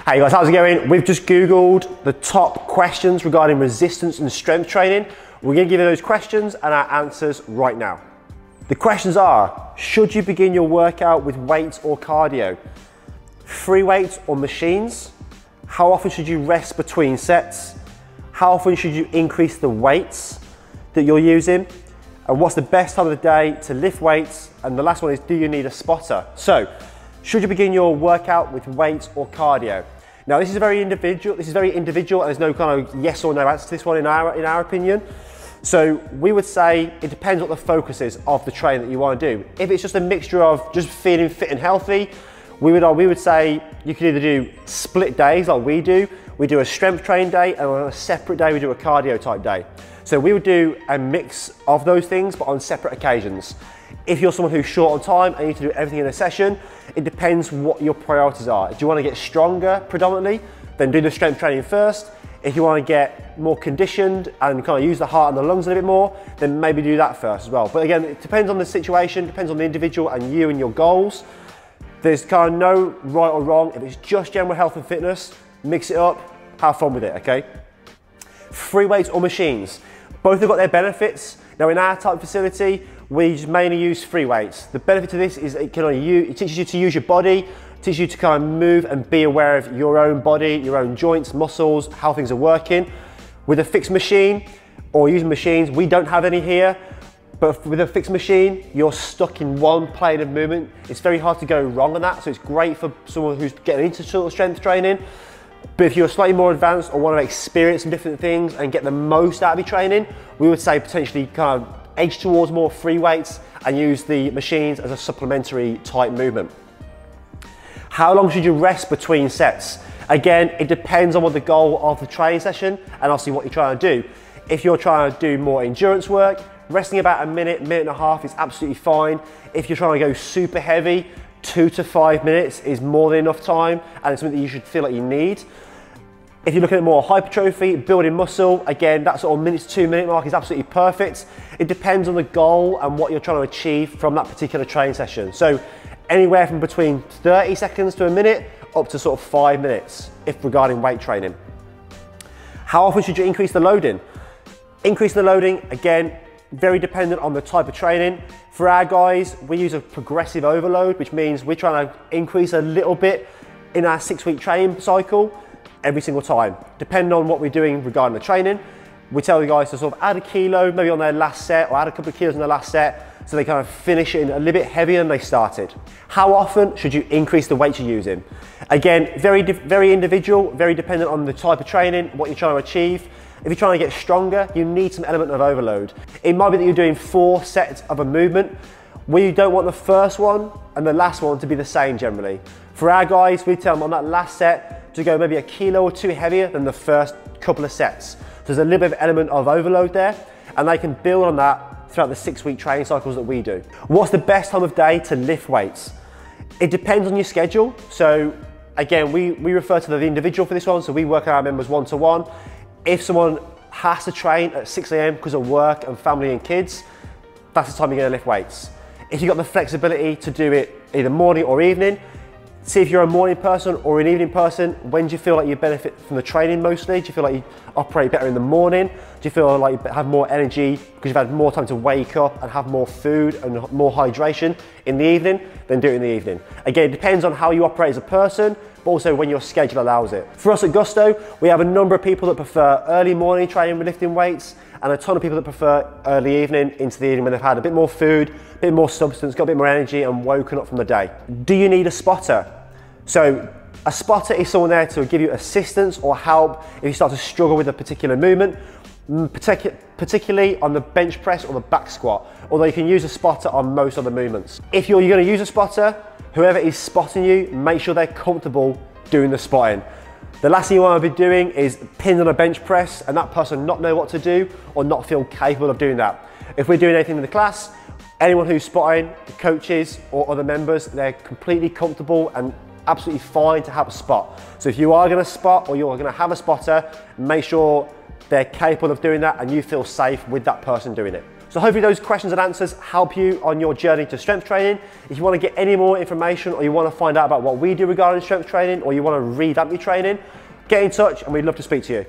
Hey guys, how's it going? We've just Googled the top questions regarding resistance and strength training. We're going to give you those questions and our answers right now. The questions are, should you begin your workout with weights or cardio? Free weights or machines? How often should you rest between sets? How often should you increase the weights that you're using? And what's the best time of the day to lift weights? And the last one is, do you need a spotter? So, should you begin your workout with weights or cardio? Now this is very individual and there's no kind of yes or no answer to this one in our opinion. So we would say it depends what the focus is of the training that you want to do. If it's just a mixture of just feeling fit and healthy, we would say you could either do split days like we do. We do a strength training day, and on a separate day we do a cardio type day. So we would do a mix of those things but on separate occasions. If you're someone who's short on time and you need to do everything in a session, it depends what your priorities are. If you want to get stronger predominantly, then do the strength training first. If you want to get more conditioned and kind of use the heart and the lungs a little bit more, then maybe do that first as well. But again, it depends on the situation, depends on the individual and you and your goals. There's kind of no right or wrong. If it's just general health and fitness, mix it up, have fun with it, okay? Free weights or machines. Both have got their benefits. Now in our type facility, we just mainly use free weights. The benefit to this is it teaches you to use your body, it teaches you to kind of move and be aware of your own body, your own joints, muscles, how things are working. With a fixed machine or using machines, we don't have any here, but with a fixed machine, you're stuck in one plane of movement. It's very hard to go wrong on that, so it's great for someone who's getting into sort of strength training. But if you're slightly more advanced or want to experience some different things and get the most out of your training, we would say potentially kind of edge towards more free weights and use the machines as a supplementary type movement. How long should you rest between sets? Again, it depends on what the goal of the training session and obviously what you're trying to do. If you're trying to do more endurance work, resting about a minute and a half is absolutely fine. If you're trying to go super heavy, 2 to 5 minutes is more than enough time and it's something that you should feel like you need. If you're looking at more hypertrophy, building muscle, again, that sort of minute to 2 minute mark is absolutely perfect. It depends on the goal and what you're trying to achieve from that particular training session. So anywhere from between 30 seconds to a minute up to sort of 5 minutes if regarding weight training. How often should you increase the loading? Increasing the loading, again, very dependent on the type of training. For our guys, we use a progressive overload, which means we're trying to increase a little bit in our 6-week training cycle every single time. Depending on what we're doing regarding the training, we tell the guys to sort of add a kilo maybe on their last set or add a couple of kilos on their last set so they kind of finish it a little bit heavier than they started. How often should you increase the weight you're using? Again, very individual, very dependent on the type of training, what you're trying to achieve. If you're trying to get stronger, you need some element of overload. It might be that you're doing 4 sets of a movement where you don't want the first one and the last one to be the same generally. For our guys, we tell them on that last set to go maybe a kilo or 2 heavier than the first couple of sets. So there's a little bit of element of overload there and they can build on that throughout the 6-week training cycles that we do. What's the best time of day to lift weights? It depends on your schedule. So again, we refer to the individual for this one, so we work our members one-to-one. If someone has to train at 6 AM because of work and family and kids, that's the time you're going to lift weights. If you've got the flexibility to do it either morning or evening, see if you're a morning person or an evening person, when do you feel like you benefit from the training mostly? Do you feel like you operate better in the morning? Do you feel like you have more energy because you've had more time to wake up and have more food and more hydration in the evening? Then do it in the evening. Again, it depends on how you operate as a person, but also when your schedule allows it. For us at Gusto, we have a number of people that prefer early morning training with lifting weights and a ton of people that prefer early evening into the evening when they've had a bit more food, a bit more substance, got a bit more energy and woken up from the day. Do you need a spotter? So a spotter is someone there to give you assistance or help if you start to struggle with a particular movement, particularly on the bench press or the back squat, although you can use a spotter on most other movements. If you're going to use a spotter, whoever is spotting you, make sure they're comfortable doing the spotting. The last thing you want to be doing is pinned on a bench press and that person not know what to do or not feel capable of doing that. If we're doing anything in the class, anyone who's spotting, the coaches or other members, they're completely comfortable and absolutely fine to have a spot. So if you are going to spot or you're going to have a spotter, make sure they're capable of doing that and you feel safe with that person doing it. So hopefully those questions and answers help you on your journey to strength training. If you want to get any more information, or you want to find out about what we do regarding strength training, or you want to revamp your training, get in touch and we'd love to speak to you.